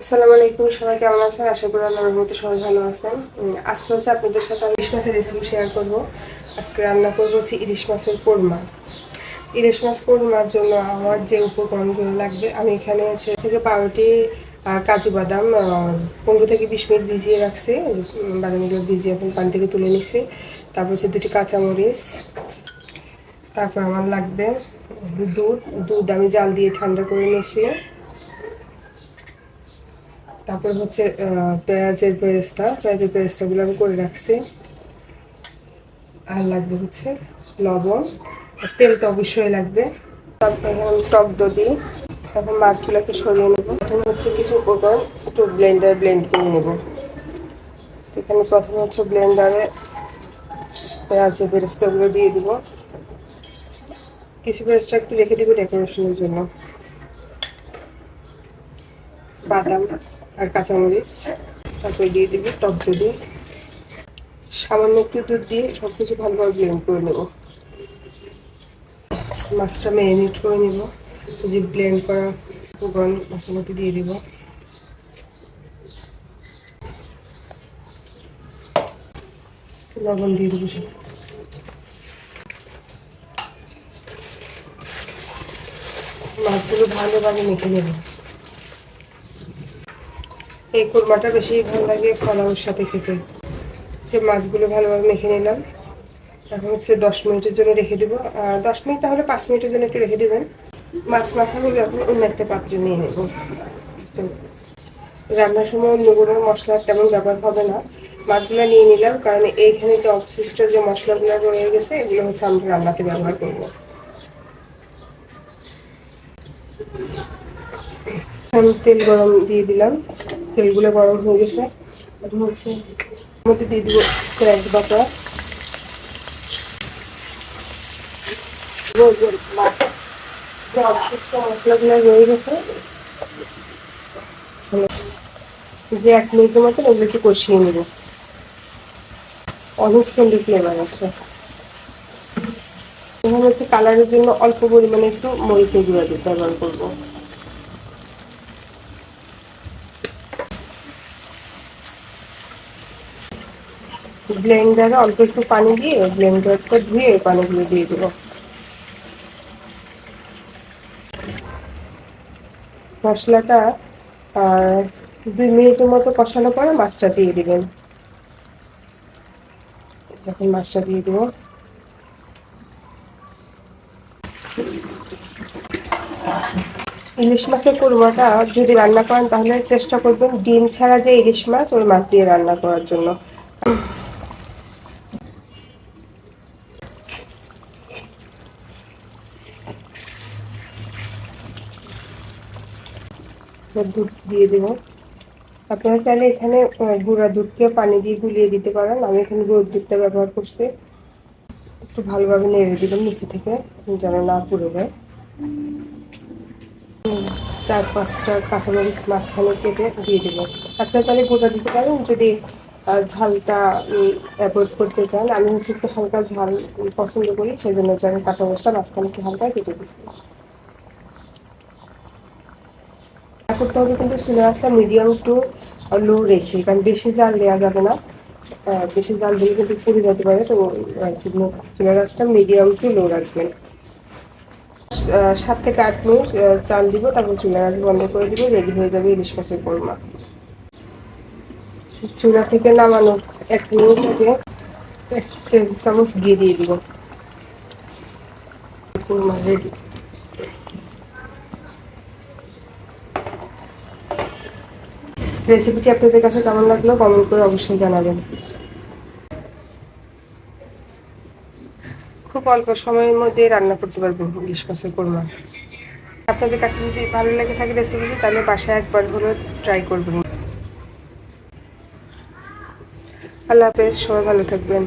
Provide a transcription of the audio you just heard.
আসসালামু আলাইকুম, সবাই কেমন আছেন? আশা করি আল্লাহর রহমতে সবাই ভালো আছেন। আজকে হচ্ছে আপনাদের সাথে ইলিশ মাছের রেসিপি শেয়ার করব। আজকে রান্না করবো হচ্ছে ইলিশ মাছের কোরমা। ইলিশ মাছ কোরমার জন্য আমার যে উপকরণগুলো লাগবে, আমি এখানে হচ্ছে থেকে পাউরুটি, কাজু বাদাম 15 থেকে 20 মিনিট ভিজিয়ে রাখছি। বাদামগুলো ভিজিয়ে এখন পানি থেকে তুলে নিচ্ছি। তারপর হচ্ছে 2টি কাঁচামরিচ। তারপর আমার লাগবে দুধ। দুধ আমি জাল দিয়ে ঠান্ডা করে নিয়েছি। তারপর হচ্ছে পেঁয়াজের পেরেস্তাগুলো আমি করে রাখছি। আর লাগবে হচ্ছে লবণ, আর তেল তো অবশ্যই লাগবে। তারপর এখন টক দই, তারপর মাছগুলোকে সরিয়ে নেব। প্রথমে হচ্ছে কিছু উপকরণ একটু ব্লেন্ড করে নেব। এখানে প্রথমে হচ্ছে ব্লেন্ডারে পেঁয়াজের পেরেস্তাগুলো দিয়ে দিব। কিছু পেরেস্তা একটু রেখে দিব ডেকোরেশনের জন্য। বাদাম আর কাঁচামরিচ, তারপরে দিয়ে দিব টক দই। সামান্য একটু দুধ দিয়ে সব কিছু ভালোভাবে ব্লেন্ড করে নেব। মাছটা ম্যারিনেট করে নেব। যে ব্লেন্ড করা উপকরণ মাছের মধ্যে দিয়ে দিব। লবণ দিয়ে দেবো সাথে। মাছগুলো ভালোভাবে মেখে নেব। এই কোরমাটা বেশি ভালো লাগে পোলাওর সাথে খেতে। যে মাছগুলো ভালোভাবে মেখে নিলাম। এখন হচ্ছে 10 মিনিটের জন্য রেখে দেবো। 10 মিনিট না হলে 5 মিনিটের জন্য একটু রেখে দেবেন। মাছ মাখাগুলো এখন অন্য একটা পাত্রে নিয়ে নেব। রান্নার সময় অন্য কোনো মশলা তেমন ব্যবহার হবে না। মাছগুলো নিয়ে নিলাম, কারণ এইখানে যে অবশিষ্ট যে মশলাগুলো রয়ে গেছে এগুলো হচ্ছে আমরা রান্নাতে ব্যবহার করবো। আমি তেল গরম দিয়ে দিলাম। তেলগুলো গরম হয়ে গেছে। এখন হচ্ছে মধ্যে দিয়ে দিব ক্র্যাক বাটার। যে অবশিষ্ট মশলাগুলো রয়ে গেছে, যে 1 মিনিটের মতন ওগুলো একটু কষিয়ে নেব। অনেক সুন্দর ফ্লেভার আছে। এখানে হচ্ছে কালারের জন্য অল্প পরিমাণে একটু মরিচের গুঁড়া ব্যবহার করবো। ব্লেন্ডারে অল্প একটু পানি দিয়ে ব্লেন্ডারটা ধুয়ে পানিগুলো দিয়ে দেবো। মশলাটা 2 মিনিটের মতো কষানোর পরে মাছটা দিয়ে দিবেন। যখন মাছটা দিয়ে দেবো, ইলিশ মাছের কোরমাটা যদি রান্না করেন তাহলে চেষ্টা করবেন ডিম ছাড়া যে ইলিশ মাছ ওই মাছ দিয়ে রান্না করার জন্য। দুধ দিয়ে দেবো। আপনারা চাইলে এখানে গুঁড়া দুধকে পানি দিয়ে গুলিয়ে দিতে পারেন। আমি এখানে গুঁড়ো দুধটা ব্যবহার করছি। একটু ভালোভাবে নেড়ে দিবেন নিচে থেকে, যেন না পুড়ে যায়। 4-5টা কাঁচামরিচ মাঝখানে কেটে দিয়ে দেবেন। আপনারা চাইলে গোটা দিতে পারেন যদি ঝালটা অ্যাভয়েড করতে চান। আমি হচ্ছে একটু হালকা ঝাল পছন্দ করি, সেই জন্য হচ্ছে আমি কাঁচামরিচটা মাঝখানে একটু হালকা কেটে দিচ্ছি। করতে হবে কিন্তু চুলা আঁচটা মিডিয়াম টু লো রেখে, কারণ বেশি জাল দেওয়া যাবে না। বেশি জাল দিলে কিন্তু পুড়ে যেতে পারে। তো চুলা আঁচটা মিডিয়াম টু লো রাখবেন। 7 থেকে 8 মিনিট চাল দিব, তারপর চুলা আঁচ বন্ধ করে দিব। রেডি হয়ে যাবে ইলিশ মাছের কোরমা। চুলা থেকে নামানো 1 মিনিট আগে 1 টেবিল চামচ ঘি দিয়ে দিব। কোরমা রেডি। রেসিপিটি আপনাদের কাছে কেমন লাগলো কমেন্ট করে অবশ্যই জানাবেন। খুব অল্প সময়ের মধ্যে রান্না করতে পারবেন ইলিশ মাছের কোরমা। আপনাদের কাছে যদি ভালো লেগে থাকে রেসিপিটি, তাহলে বাসায় একবার হলেও ট্রাই করবেন। আল্লাহ হাফেজ, সবাই ভালো থাকবেন।